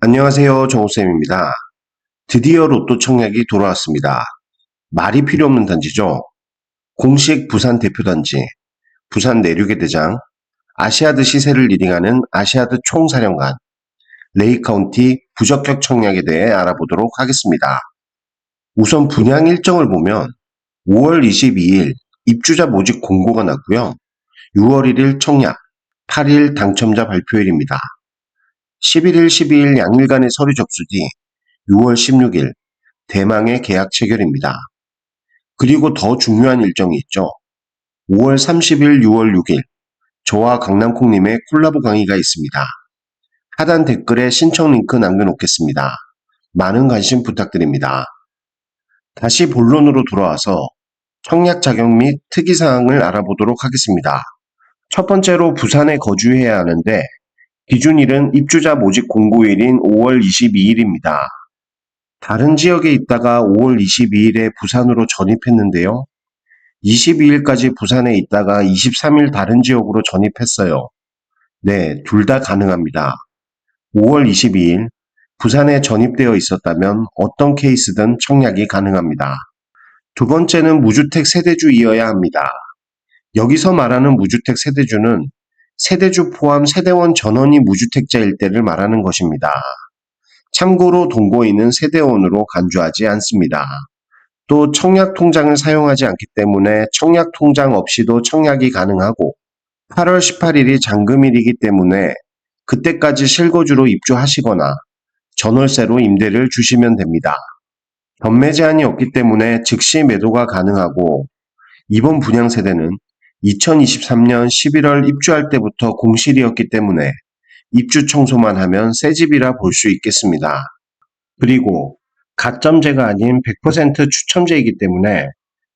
안녕하세요. 정우쌤입니다. 드디어 로또 청약이 돌아왔습니다. 말이 필요 없는 단지죠. 공식 부산 대표단지, 부산 내륙의 대장, 아시아드 시세를 리딩하는 아시아드 총사령관, 레이카운티 부적격 청약에 대해 알아보도록 하겠습니다. 우선 분양 일정을 보면 5월 22일 입주자 모집 공고가 났고요. 6월 1일 청약, 8일 당첨자 발표일입니다. 11일, 12일 양일간의 서류 접수 뒤 6월 16일 대망의 계약 체결입니다. 그리고 더 중요한 일정이 있죠. 5월 30일, 6월 6일 저와 강남콩님의 콜라보 강의가 있습니다. 하단 댓글에 신청 링크 남겨놓겠습니다. 많은 관심 부탁드립니다. 다시 본론으로 돌아와서 청약 자격 및 특이사항을 알아보도록 하겠습니다. 첫 번째로 부산에 거주해야 하는데 기준일은 입주자 모집 공고일인 5월 22일입니다. 다른 지역에 있다가 5월 22일에 부산으로 전입했는데요. 22일까지 부산에 있다가 23일 다른 지역으로 전입했어요. 네, 둘 다 가능합니다. 5월 22일 부산에 전입되어 있었다면 어떤 케이스든 청약이 가능합니다. 두 번째는 무주택 세대주이어야 합니다. 여기서 말하는 무주택 세대주는 세대주 포함 세대원 전원이 무주택자일 때를 말하는 것입니다. 참고로 동거인은 세대원으로 간주하지 않습니다. 또 청약통장을 사용하지 않기 때문에 청약통장 없이도 청약이 가능하고 8월 18일이 잔금일이기 때문에 그때까지 실거주로 입주하시거나 전월세로 임대를 주시면 됩니다. 전매 제한이 없기 때문에 즉시 매도가 가능하고 이번 분양 세대는 2023년 11월 입주할 때부터 공실이었기 때문에 입주 청소만 하면 새 집이라 볼 수 있겠습니다. 그리고 가점제가 아닌 100% 추첨제이기 때문에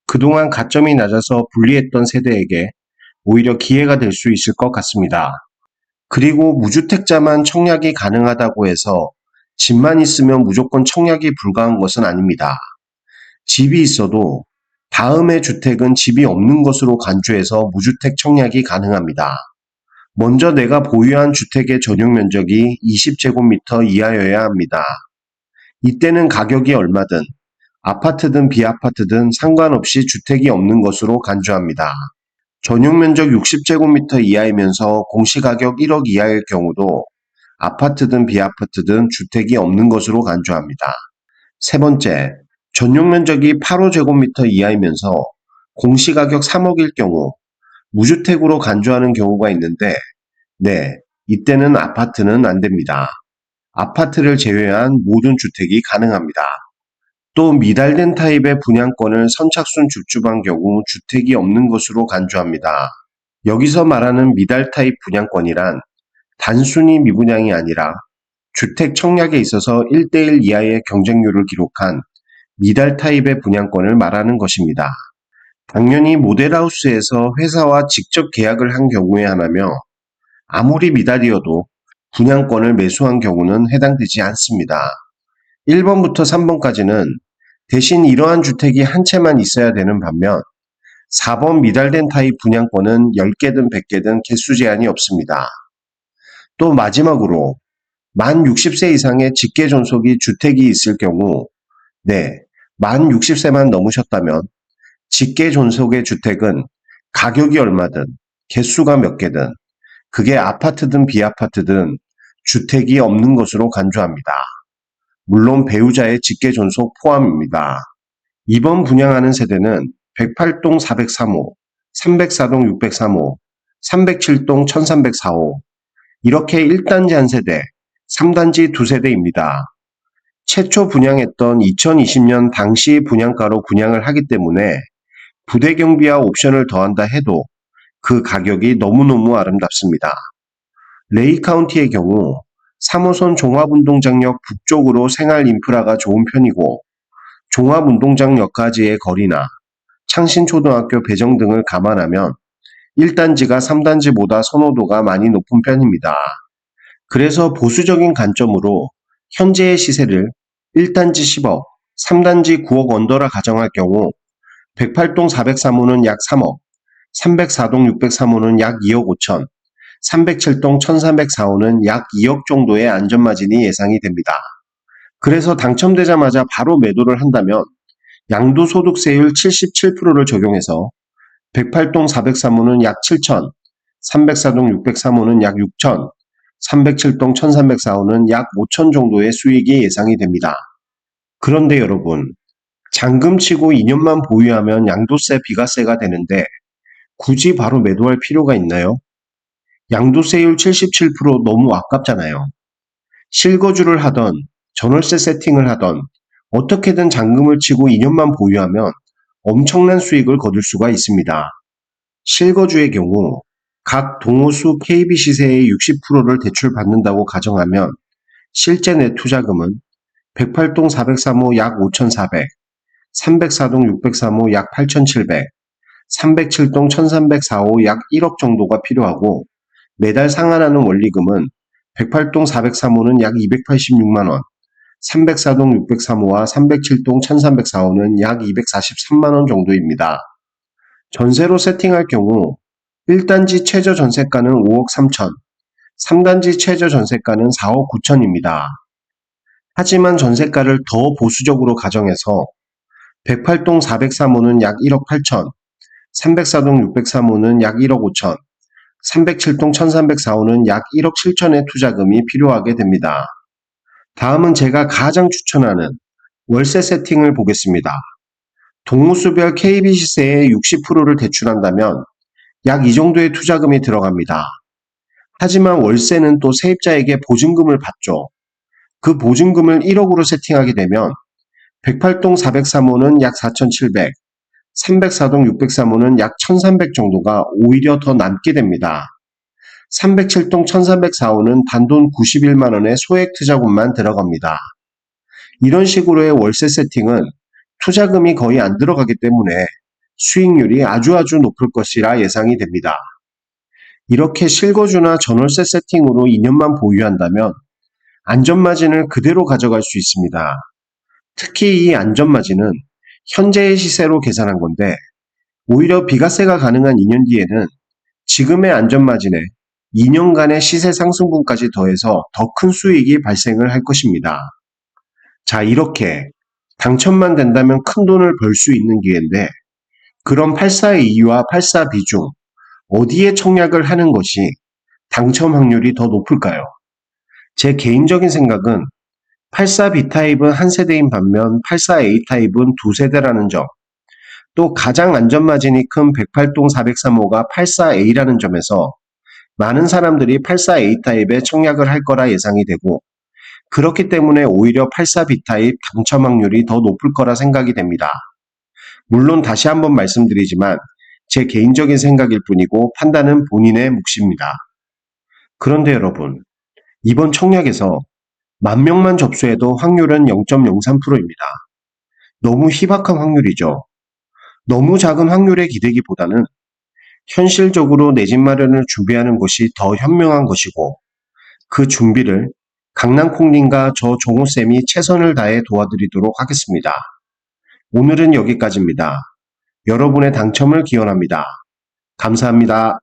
그동안 가점이 낮아서 불리했던 세대에게 오히려 기회가 될 수 있을 것 같습니다. 그리고 무주택자만 청약이 가능하다고 해서 집만 있으면 무조건 청약이 불가한 것은 아닙니다. 집이 있어도 다음의 주택은 집이 없는 것으로 간주해서 무주택 청약이 가능합니다. 먼저 내가 보유한 주택의 전용 면적이 20제곱미터 이하여야 합니다. 이때는 가격이 얼마든 아파트든 비아파트든 상관없이 주택이 없는 것으로 간주합니다. 전용 면적 60제곱미터 이하이면서 공시가격 1억 이하일 경우도 아파트든 비아파트든 주택이 없는 것으로 간주합니다. 세 번째, 전용 면적이 8호제곱미터 이하이면서 공시가격 3억일 경우 무주택으로 간주하는 경우가 있는데 네, 이때는 아파트는 안 됩니다. 아파트를 제외한 모든 주택이 가능합니다. 또 미달된 타입의 분양권을 선착순 줍줍한 경우 주택이 없는 것으로 간주합니다. 여기서 말하는 미달 타입 분양권이란 단순히 미분양이 아니라 주택 청약에 있어서 1대1 이하의 경쟁률을 기록한 미달 타입의 분양권을 말하는 것입니다. 당연히 모델하우스에서 회사와 직접 계약을 한 경우에 하나며 아무리 미달이어도 분양권을 매수한 경우는 해당되지 않습니다. 1번부터 3번까지는 대신 이러한 주택이 한 채만 있어야 되는 반면 4번 미달된 타입 분양권은 10개든 100개든 개수 제한이 없습니다. 또 마지막으로 만 60세 이상의 직계 존속이 주택이 있을 경우 네, 만 60세만 넘으셨다면 직계 존속의 주택은 가격이 얼마든 개수가 몇 개든 그게 아파트든 비아파트든 주택이 없는 것으로 간주합니다. 물론 배우자의 직계 존속 포함입니다. 이번 분양하는 세대는 108동 403호, 304동 603호, 307동 1304호 이렇게 1단지 한 세대, 3단지 두 세대입니다. 최초 분양했던 2020년 당시 분양가로 분양을 하기 때문에 부대 경비와 옵션을 더한다 해도 그 가격이 너무너무 아름답습니다. 레이 카운티의 경우 3호선 종합운동장역 북쪽으로 생활 인프라가 좋은 편이고 종합운동장역까지의 거리나 창신초등학교 배정 등을 감안하면 1단지가 3단지보다 선호도가 많이 높은 편입니다. 그래서 보수적인 관점으로 현재의 시세를 1단지 10억, 3단지 9억 언더라 가정할 경우 108동 403호는 약 3억, 304동 603호는 약 2억 5천, 307동 1304호는 약 2억 정도의 안전마진이 예상이 됩니다. 그래서 당첨되자마자 바로 매도를 한다면 양도소득세율 77%를 적용해서 108동 403호는 약 7천, 304동 603호는 약 6천, 307동 1304호는 약 5천 정도의 수익이 예상이 됩니다. 그런데 여러분, 잔금 치고 2년만 보유하면 양도세, 비과세가 되는데 굳이 바로 매도할 필요가 있나요? 양도세율 77% 너무 아깝잖아요. 실거주를 하던, 전월세 세팅을 하던, 어떻게든 잔금을 치고 2년만 보유하면 엄청난 수익을 거둘 수가 있습니다. 실거주의 경우 각 동호수 KB 시세의 60%를 대출받는다고 가정하면 실제 내 투자금은 108동 403호 약 5,400, 304동 603호 약 8,700, 307동 1304호 약 1억 정도가 필요하고 매달 상환하는 원리금은 108동 403호는 약 286만원, 304동 603호와 307동 1304호는 약 243만원 정도입니다. 전세로 세팅할 경우 1단지 최저 전세가는 5억 3천, 3단지 최저 전세가는 4억 9천입니다. 하지만 전세가를 더 보수적으로 가정해서 108동 403호는 약 1억 8천, 304동 603호는 약 1억 5천, 307동 1304호는 약 1억 7천의 투자금이 필요하게 됩니다. 다음은 제가 가장 추천하는 월세 세팅을 보겠습니다. 동호수별 KB 시세의 60%를 대출한다면 약 이 정도의 투자금이 들어갑니다. 하지만 월세는 또 세입자에게 보증금을 받죠. 그 보증금을 1억으로 세팅하게 되면 108동 403호는 약 4,700, 304동 603호는 약 1,300 정도가 오히려 더 남게 됩니다. 307동 1304호는 단돈 91만원의 소액 투자금만 들어갑니다. 이런 식으로의 월세 세팅은 투자금이 거의 안 들어가기 때문에 수익률이 아주 높을 것이라 예상이 됩니다. 이렇게 실거주나 전월세 세팅으로 2년만 보유한다면 안전마진을 그대로 가져갈 수 있습니다. 특히 이 안전마진은 현재의 시세로 계산한 건데 오히려 비과세가 가능한 2년 뒤에는 지금의 안전마진에 2년간의 시세 상승분까지 더해서 더 큰 수익이 발생을 할 것입니다. 자, 이렇게 당첨만 된다면 큰 돈을 벌 수 있는 기회인데 그럼 84A2와 84B 중 어디에 청약을 하는 것이 당첨 확률이 더 높을까요? 제 개인적인 생각은 84B 타입은 한 세대인 반면 84A 타입은 두 세대라는 점, 또 가장 안전마진이 큰 108동 403호가 84A라는 점에서 많은 사람들이 84A 타입에 청약을 할 거라 예상이 되고 그렇기 때문에 오히려 84B 타입 당첨 확률이 더 높을 거라 생각이 됩니다. 물론 다시 한번 말씀드리지만 제 개인적인 생각일 뿐이고 판단은 본인의 몫입니다. 그런데 여러분, 이번 청약에서 10,000명만 접수해도 확률은 0.03%입니다. 너무 희박한 확률이죠. 너무 작은 확률에 기대기보다는 현실적으로 내 집 마련을 준비하는 것이 더 현명한 것이고 그 준비를 강낭콩님과 저 종호쌤이 최선을 다해 도와드리도록 하겠습니다. 오늘은 여기까지입니다. 여러분의 당첨을 기원합니다. 감사합니다.